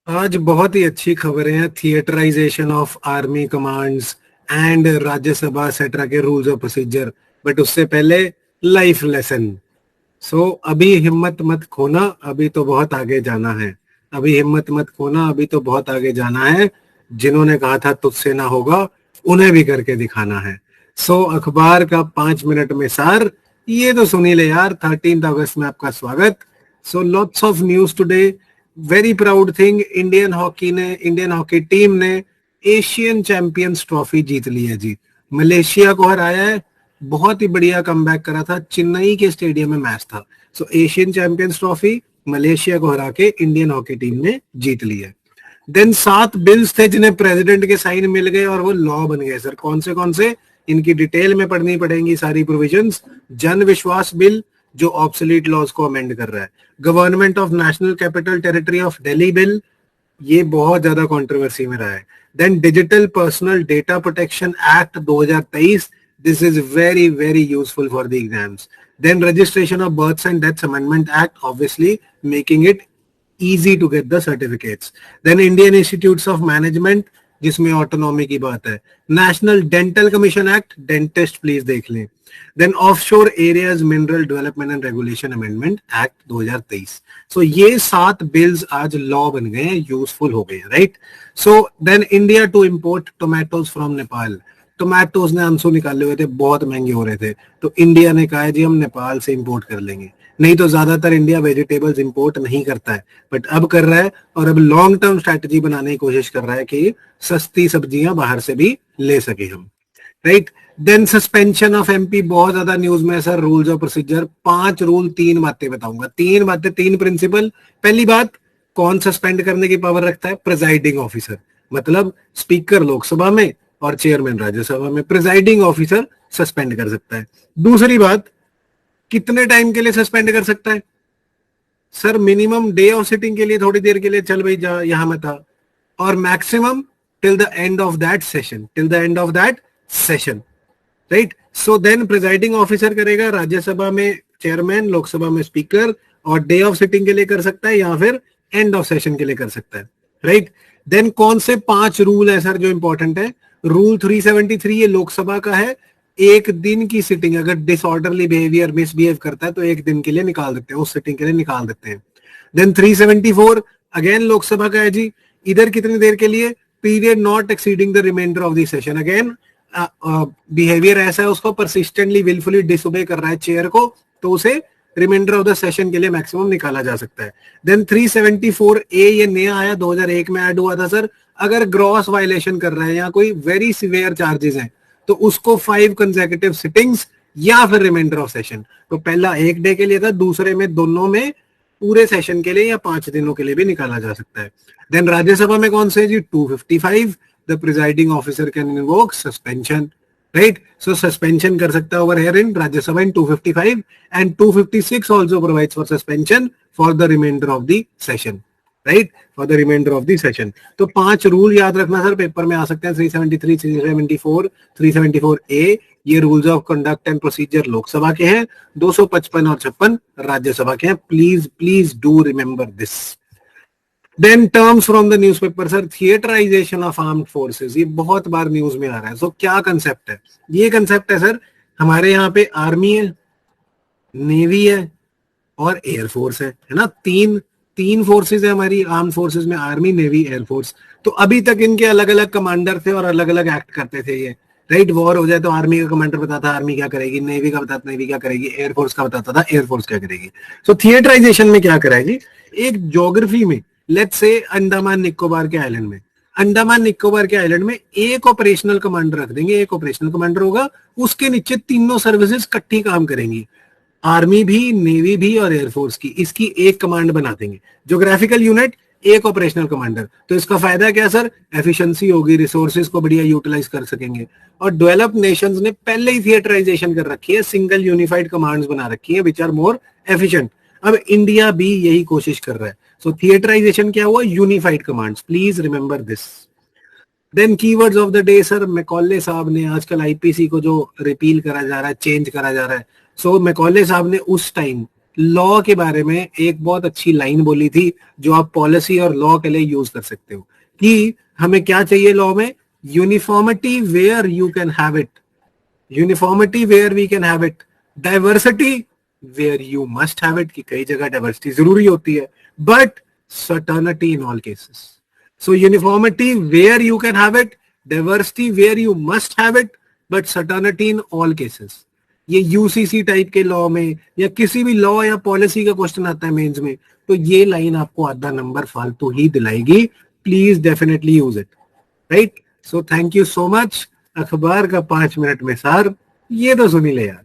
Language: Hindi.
आज बहुत ही अच्छी खबरें हैं। Theatrisation of army commands and Rajya Sabha etcetera के रूल्स ऑफ प्रोसीजर। बट उससे पहले लाइफ लेसन। अभी हिम्मत मत खोना, अभी तो बहुत आगे जाना है। अभी हिम्मत मत खोना, अभी तो बहुत आगे जाना है। जिन्होंने कहा था तुझसे ना होगा, उन्हें भी करके दिखाना है। अखबार का 5 मिनट में सार, ये तो सुनी ले यार। 13 अगस्त में आपका स्वागत। Lots of news today. Very proud thing, Indian hockey team ने एशियन चैंपियंस ट्रॉफी जीत ली है जी। मलेशिया को हराया है। बहुत ही बढ़िया कमबैक करा था। चेन्नई के स्टेडियम में मैच था। एशियन चैंपियंस ट्रॉफी मलेशिया को हरा के इंडियन हॉकी टीम ने जीत ली है। देन 7 बिल्स थे जिन्हें प्रेसिडेंट के साइन मिल गए और वो लॉ बन गए। सर कौन से इनकी डिटेल में पढ़नी पड़ेंगी सारी प्रोविजंस। जन विश्वास बिल जो ऑब्सोलीट लॉज को अमेंड कर रहा है। Government of national capital territory of Delhi bill, ये बहुत ज्यादा कंट्रोवर्सी में रहा है। Then digital personal data protection act 2023, this is very very useful for the exams. Then registration of births and deaths amendment act, obviously making it easy to get the certificates. Then Indian Institutes of Management, जिसमें ऑटोनॉमी की बात है। National dental commission act, dentist please देख लें। Then offshore areas mineral development and regulation amendment act 2023। ये 7 बिल्स आज लॉ बन गए हैं, यूजफुल हो गए हैं, right. Then India to import tomatoes from Nepal. Tomatoes ने आंसू निकाले हुए थे, बहुत महंगे हो रहे थे, तो इंडिया ने कहा है जी हम नेपाल से इंपोर्ट कर लेंगे। नहीं तो ज्यादातर इंडिया वेजिटेबल्स इंपोर्ट नहीं करता है, बट अब कर रहा है। और अब लॉन्ग टर्म स्ट्रैटेजी बनाने की कोशिश कर रहा है कि सस्ती सब्जियां बाहर से भी ले सके हम, right. Then suspension of MP, बहुत ज्यादा न्यूज में sir. Rules of procedure 5 rule, 3 बातें बताऊंगा। 3 बातें, 3 प्रिंसिपल। पहली बात, कौन सस्पेंड करने की पावर रखता है? प्रिजाइडिंग ऑफिसर, मतलब स्पीकर लोकसभा में और चेयरमैन राज्यसभा में। प्रिजाइडिंग ऑफिसर सस्पेंड कर सकता है। दूसरी बात, कितने टाइम के लिए सस्पेंड कर सकता है? Sir minimum day of sitting के लिए, थोड़ी देर के लिए, चल भाई जा यहां मत आ। और maximum till the end of that session, right. Then presiding officer करेगा, राज्यसभा में चेयरमैन, लोकसभा में स्पीकर, और डे ऑफ सिटिंग के लिए कर सकता है या फिर एंड ऑफ सेशन के लिए कर सकता है, राइट। देन कौन से 5 रूल है सर जो इंपॉर्टेंट है? रूल 373, ये लोकसभा का है। एक दिन की सिटिंग अगर डिसऑर्डरली बिहेवियर, मिसबिहेव करता है तो एक दिन के लिए निकाल देते हैं, उस सिटिंग के लिए निकाल देते हैं। देन 374 अगेन लोकसभा का है जी। इधर कितनी देर के लिए? Period not exceeding the reminder of the session. Again behaviour ऐसा है, उसको परसिस्टेंटली विलफुली डिसोबे कर रहा है चेयर को, तो उसे रिमाइंडर ऑफ द सेशन के लिए मैक्सिमम निकाला जा सकता है। देन 374A, ये नया आया, 2001 में ऐड हुआ था सर। अगर ग्रॉस वायलेशन कर रहा है या कोई वेरी सिवियर चार्जेस हैं तो उसको 5 कंसेक्यूटिव सिटिंग्स या फिर रिमाइंडर ऑफ सेशन। तो पहला 1 डे के लिए था, दूसरे में दोनों में पूरे सेशन के लिए या 5 दिनों के लिए भी निकाला जा सकता है। देन राज्यसभा में कौन से जी? 255, the presiding officer can invoke suspension, right. Suspension कर सकता है over here in Rajya Sabha in 255, and 256 also provides for suspension for the reminder of the session, right, for the reminder of the session. तो 5 रूल याद रखना सर, पेपर में आ सकते हैं। 373, 374, 374A, ये rules of conduct and procedure Lok Sabha के हैं। 255 और 56 राज्यसभा के हैं। Please please do remember this. Then terms from the newspaper sir, theatrisation of armed forces, ये बहुत बार न्यूज में आ रहा है। क्या कंसेप्ट है? ये कंसेप्ट है सर, हमारे यहाँ पे आर्मी है, नेवी है और एयरफोर्स है ना। तीन फोर्सेस है हमारी आर्म फोर्सेस में, आर्मी, नेवी, एयरफोर्स। तो अभी तक इनके अलग अलग कमांडर थे और अलग अलग एक्ट करते थे ये, राइट। वॉर हो जाए तो आर्मी का कमांडर बताता आर्मी क्या करेगी, नेवी का बताता नेवी क्या करेगी, एयरफोर्स का बताता था एयरफोर्स क्या करेगी। थिएटराइजेशन में क्या कराएगी? एक ज्योग्राफी में, लेट्स से अंडमान निकोबार के आइलैंड में, एक ऑपरेशनल कमांडर रख देंगे। एक ऑपरेशनल कमांडर होगा, उसके नीचे तीनों सर्विसेज इकट्ठी काम करेंगी, आर्मी भी, नेवी भी और एयरफोर्स की। इसकी एक कमांड बना देंगे, ज्योग्राफिकल यूनिट, एक ऑपरेशनल कमांडर। तो इसका फायदा क्या सर? एफिशिएंसी होगी, रिसोर्सेज को बढ़िया यूटिलाइज कर सकेंगे। और डेवलप्ड नेशंस ने पहले ही थिएटराइजेशन कर रखी है, सिंगल यूनिफाइड कमांड्स बना रखी है विच आर मोर एफिशिएंट। अब इंडिया भी यही कोशिश कर रहा है। थिएटराइजेशन क्या हुआ? Unified commands. Please remember this. Then keywords of the day sir, Macaulay साहब ने, आजकल आईपीसी को जो रिपील करा जा रहा है, चेंज करा जा रहा है, मैकॉले साहब ने उस टाइम लॉ के बारे में एक बहुत अच्छी लाइन बोली थी जो आप पॉलिसी और लॉ के लिए यूज कर सकते हो कि हमें क्या चाहिए लॉ में, uniformity where you can have it, uniformity where we can have it, diversity where you must have it, कि कई जगह डाइवर्सिटी जरूरी होती है, but certainty in all cases. So uniformity where you can have it, diversity where you must have it, but certainty in all cases. ये यूसीसी टाइप के लॉ में या किसी भी लॉ या पॉलिसी का क्वेश्चन आता है मेंस में, तो ये लाइन आपको आधा नंबर फालतू ही दिलाएगी. Please definitely use it. Right. So thank you so much. अखबार का 5 मिनट में सार ये तो सुनी ले यार.